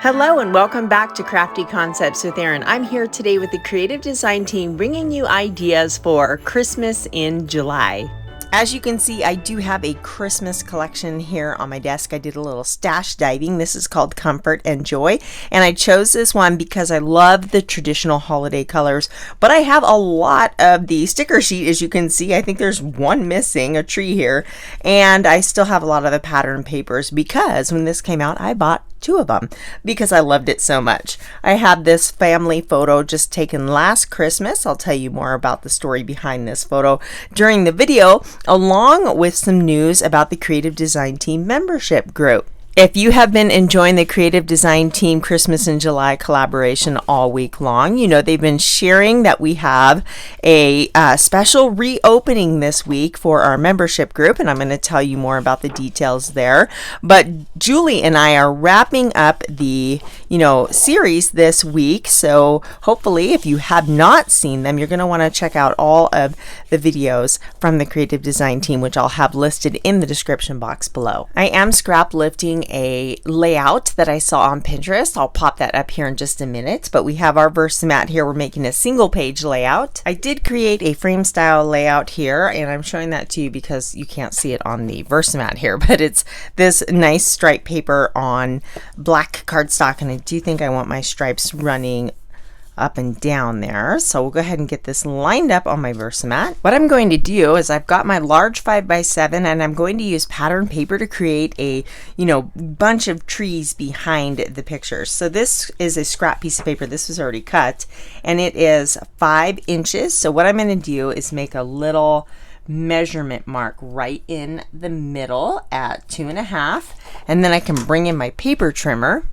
Hello and welcome back to Crafty Concepts with Erin. I'm here today with the creative design team bringing you ideas for Christmas in July. As you can see, I do have a Christmas collection here on my desk. I did a little stash diving. This is called Comfort and Joy, and I chose this one because I love the traditional holiday colors, but I have a lot of the sticker sheet. As you can see, I think there's one missing, a tree here, and I still have a lot of the pattern papers because when this came out, I bought two of them because I loved it so much. I have this family photo just taken last Christmas. I'll tell you more about the story behind this photo during the video, along with some news about the Creative Design Team membership group. If you have been enjoying the Creative Design Team Christmas in July collaboration all week long, you know they've been sharing that we have a special reopening this week for our membership group, and I'm going to tell you more about the details there. But Julie and I are wrapping up the series this week, so hopefully if you have not seen them, you're going to want to check out all of the videos from the Creative Design Team, which I'll have listed in the description box below. I am scrap lifting a layout that I saw on Pinterest. I'll pop that up here in just a minute, but we have our VersaMat here. We're making a single page layout. I did create a frame style layout here, and I'm showing that to you because you can't see it on the VersaMat here, but it's this nice stripe paper on black cardstock, and I do think I want my stripes running up and down there. So we'll go ahead and get this lined up on my VersaMat. What I'm going to do is I've got my large 5x7 and I'm going to use pattern paper to create a bunch of trees behind the pictures. So this is a scrap piece of paper. This was already cut and it is 5 inches. So what I'm going to do is make a little measurement mark right in the middle at 2.5, and then I can bring in my paper trimmer.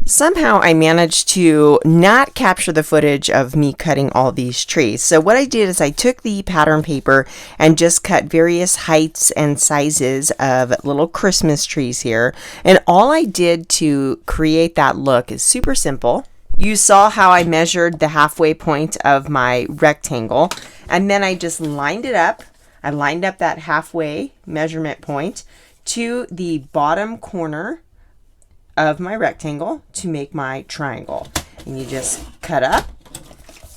Somehow I managed to not capture the footage of me cutting all these trees. So what I did is I took the pattern paper and just cut various heights and sizes of little Christmas trees here. And all I did to create that look is super simple. You saw how I measured the halfway point of my rectangle, and then I just lined it up. I lined up that halfway measurement point to the bottom corner of my rectangle to make my triangle, and you just cut up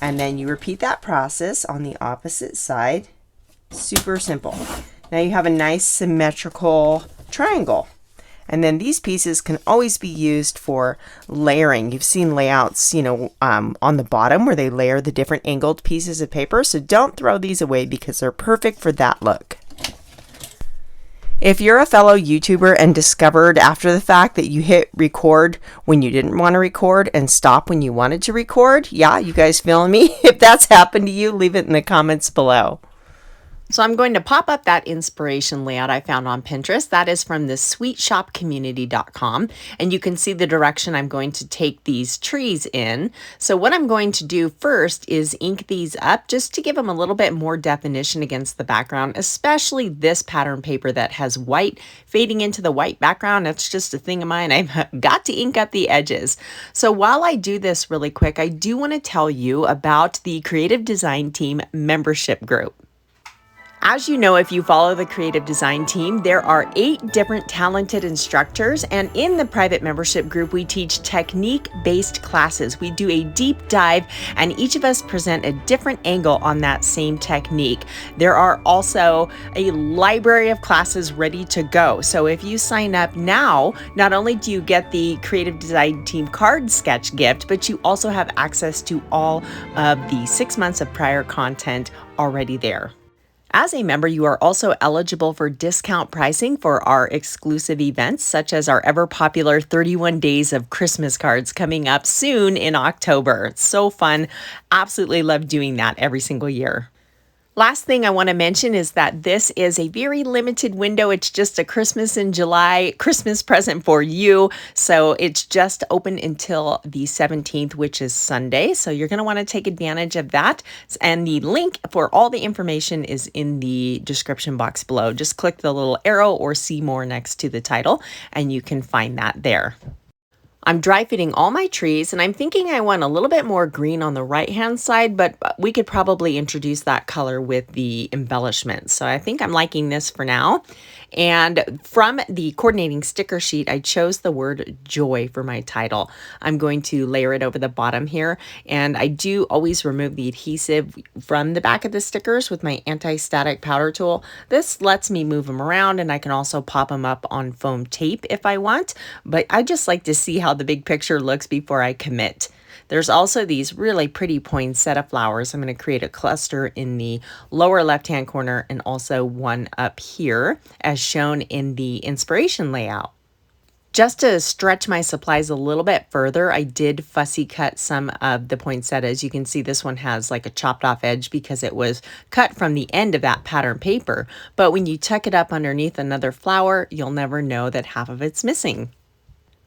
and then you repeat that process on the opposite side. Super simple. Now you have a nice symmetrical triangle, and then these pieces can always be used for layering. You've seen layouts on the bottom where they layer the different angled pieces of paper, so don't throw these away because they're perfect for that look. If you're a fellow YouTuber and discovered after the fact that you hit record when you didn't want to record and stop when you wanted to record, yeah, you guys feeling me? If that's happened to you, leave it in the comments below. So I'm going to pop up that inspiration layout I found on Pinterest. That is from the sweetshopcommunity.com, and you can see the direction I'm going to take these trees in. So what I'm going to do first is ink these up just to give them a little bit more definition against the background, especially this pattern paper that has white fading into the white background. That's just a thing of mine. I've got to ink up the edges. So while I do this really quick, I do want to tell you about the Creative Design Team membership group. As you know, if you follow the Creative Design Team, there are 8 different talented instructors, and in the private membership group, we teach technique-based classes. We do a deep dive, and each of us present a different angle on that same technique. There are also a library of classes ready to go. So if you sign up now, not only do you get the Creative Design Team card sketch gift, but you also have access to all of the 6 months of prior content already there. As a member, you are also eligible for discount pricing for our exclusive events, such as our ever popular 31 Days of Christmas cards coming up soon in October. It's so fun. Absolutely love doing that every single year. Last thing I want to mention is that this is a very limited window. It's just a Christmas in July Christmas present for you. So it's just open until the 17th, which is Sunday. So you're going to want to take advantage of that. And the link for all the information is in the description box below. Just click the little arrow or see more next to the title, and you can find that there. I'm dry fitting all my trees, and I'm thinking I want a little bit more green on the right-hand side, but we could probably introduce that color with the embellishments. So I think I'm liking this for now. And from the coordinating sticker sheet, I chose the word joy for my title. I'm going to layer it over the bottom here, and I do always remove the adhesive from the back of the stickers with my anti-static powder tool. This lets me move them around, and I can also pop them up on foam tape if I want, but I just like to see how the big picture looks before I commit. There's also these really pretty poinsettia flowers. I'm going to create a cluster in the lower left-hand corner and also one up here as shown in the inspiration layout. Just to stretch my supplies a little bit further, I did fussy cut some of the poinsettias. You can see this one has like a chopped off edge because it was cut from the end of that pattern paper. But when you tuck it up underneath another flower, you'll never know that half of it's missing.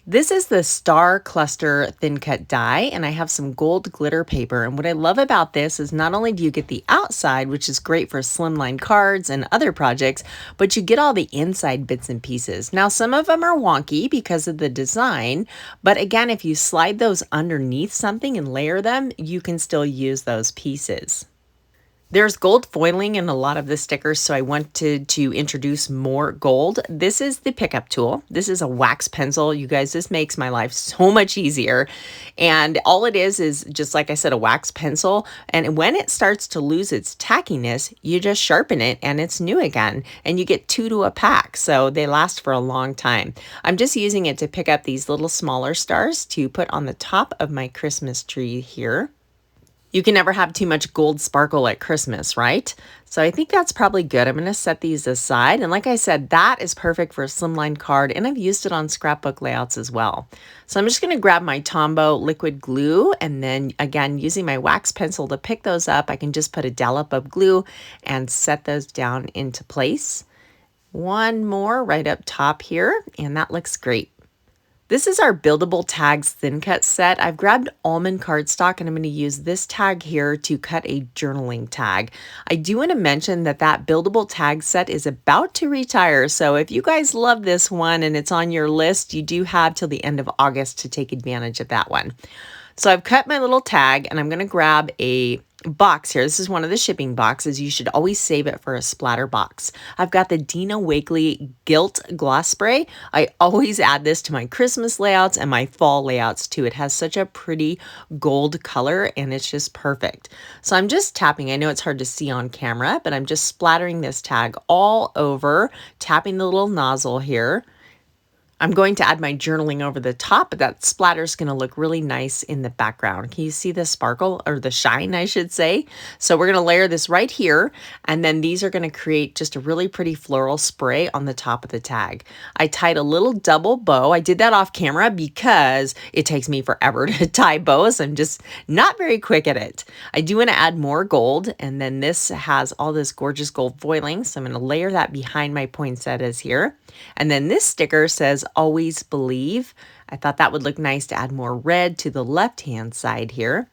This is the Star Cluster Thin Cut die, and I have some gold glitter paper. And what I love about this is not only do you get the outside, which is great for slimline cards and other projects, but you get all the inside bits and pieces. Now, some of them are wonky because of the design, but again, if you slide those underneath something and layer them, you can still use those pieces. There's gold foiling in a lot of the stickers, so I wanted to introduce more gold. This is the pickup tool. This is a wax pencil. You guys, this makes my life so much easier. And all it is just like I said, a wax pencil. And when it starts to lose its tackiness, you just sharpen it and it's new again. And you get 2 to a pack, so they last for a long time. I'm just using it to pick up these little smaller stars to put on the top of my Christmas tree here. You can never have too much gold sparkle at Christmas, right? So I think that's probably good. I'm going to set these aside. And like I said, that is perfect for a slimline card, and I've used it on scrapbook layouts as well. So I'm just going to grab my Tombow liquid glue, and then again, using my wax pencil to pick those up, I can just put a dollop of glue and set those down into place. One more right up top here, and that looks great. This is our Buildable Tags Thin Cut set. I've grabbed almond cardstock and I'm going to use this tag here to cut a journaling tag. I do want to mention that that Buildable Tag set is about to retire, so if you guys love this one and it's on your list, you do have till the end of August to take advantage of that one. So I've cut my little tag and I'm going to grab a box here. This is one of the shipping boxes. You should always save it for a splatter box. I've got the Dina Wakley Gilt gloss spray. I always add this to my Christmas layouts and my fall layouts too. It has such a pretty gold color and it's just perfect. So I'm just tapping. I know it's hard to see on camera, but I'm just splattering this tag all over, tapping the little nozzle here. I'm going to add my journaling over the top, but that splatter is going to look really nice in the background. Can you see the sparkle, or the shine, I should say? So we're going to layer this right here, and then these are going to create just a really pretty floral spray on the top of the tag. I tied a little double bow. I did that off camera because it takes me forever to tie bows. I'm just not very quick at it. I do want to add more gold, and then this has all this gorgeous gold foiling, so I'm going to layer that behind my poinsettias here. And then this sticker says always believe. I thought that would look nice to add more red to the left-hand side here.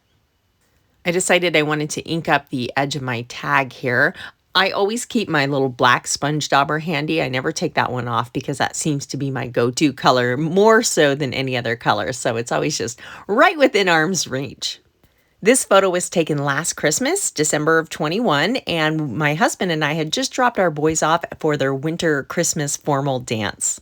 I decided I wanted to ink up the edge of my tag here. I always keep my little black sponge dauber handy. I never take that one off because that seems to be my go-to color more so than any other color. So it's always just right within arm's reach. This photo was taken last Christmas, December of 21, and my husband and I had just dropped our boys off for their winter Christmas formal dance.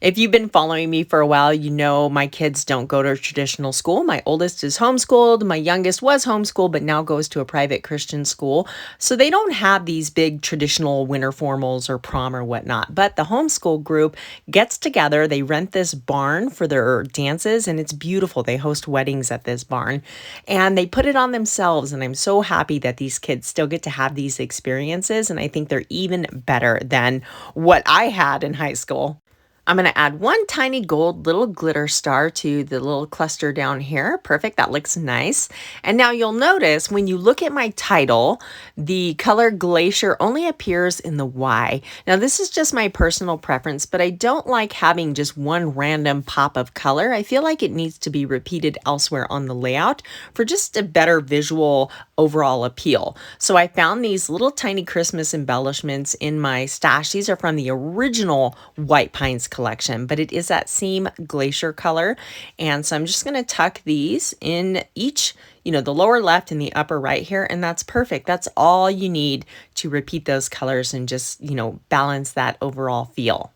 If you've been following me for a while, you know my kids don't go to traditional school. My oldest is homeschooled. My youngest was homeschooled, but now goes to a private Christian school. So they don't have these big traditional winter formals or prom or whatnot. But the homeschool group gets together. They rent this barn for their dances, and it's beautiful. They host weddings at this barn, and they put it on themselves. And I'm so happy that these kids still get to have these experiences. And I think they're even better than what I had in high school. I'm going to add one tiny gold little glitter star to the little cluster down here. Perfect. That looks nice. And now you'll notice when you look at my title, the color Glacier only appears in the Y. Now this is just my personal preference, but I don't like having just one random pop of color. I feel like it needs to be repeated elsewhere on the layout for just a better visual overall appeal. So I found these little tiny Christmas embellishments in my stash. These are from the original White Pines collection. collection, but it is that same glacier color. And so I'm just going to tuck these in each, the lower left and the upper right here, and that's perfect. That's all you need to repeat those colors and just, balance that overall feel.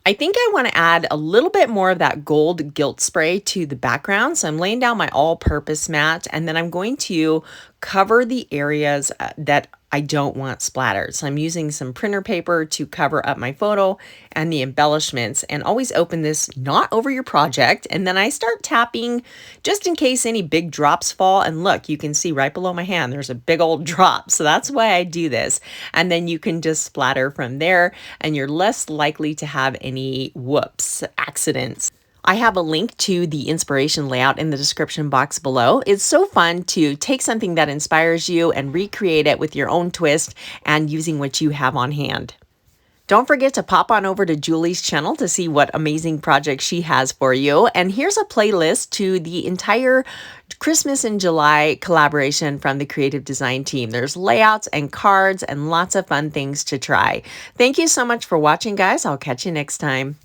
I think I want to add a little bit more of that gold Gilt spray to the background. So I'm laying down my all-purpose mat, and then I'm going to cover the areas that I don't want splattered. So I'm using some printer paper to cover up my photo and the embellishments, and always open this not over your project. And then I start tapping just in case any big drops fall. And look, you can see right below my hand, there's a big old drop. So that's why I do this. And then you can just splatter from there, and you're less likely to have any whoops, accidents. I have a link to the inspiration layout in the description box below. It's so fun to take something that inspires you and recreate it with your own twist and using what you have on hand. Don't forget to pop on over to Julie's channel to see what amazing projects she has for you. And here's a playlist to the entire Christmas in July collaboration from the creative design team. There's layouts and cards and lots of fun things to try. Thank you so much for watching, guys. I'll catch you next time.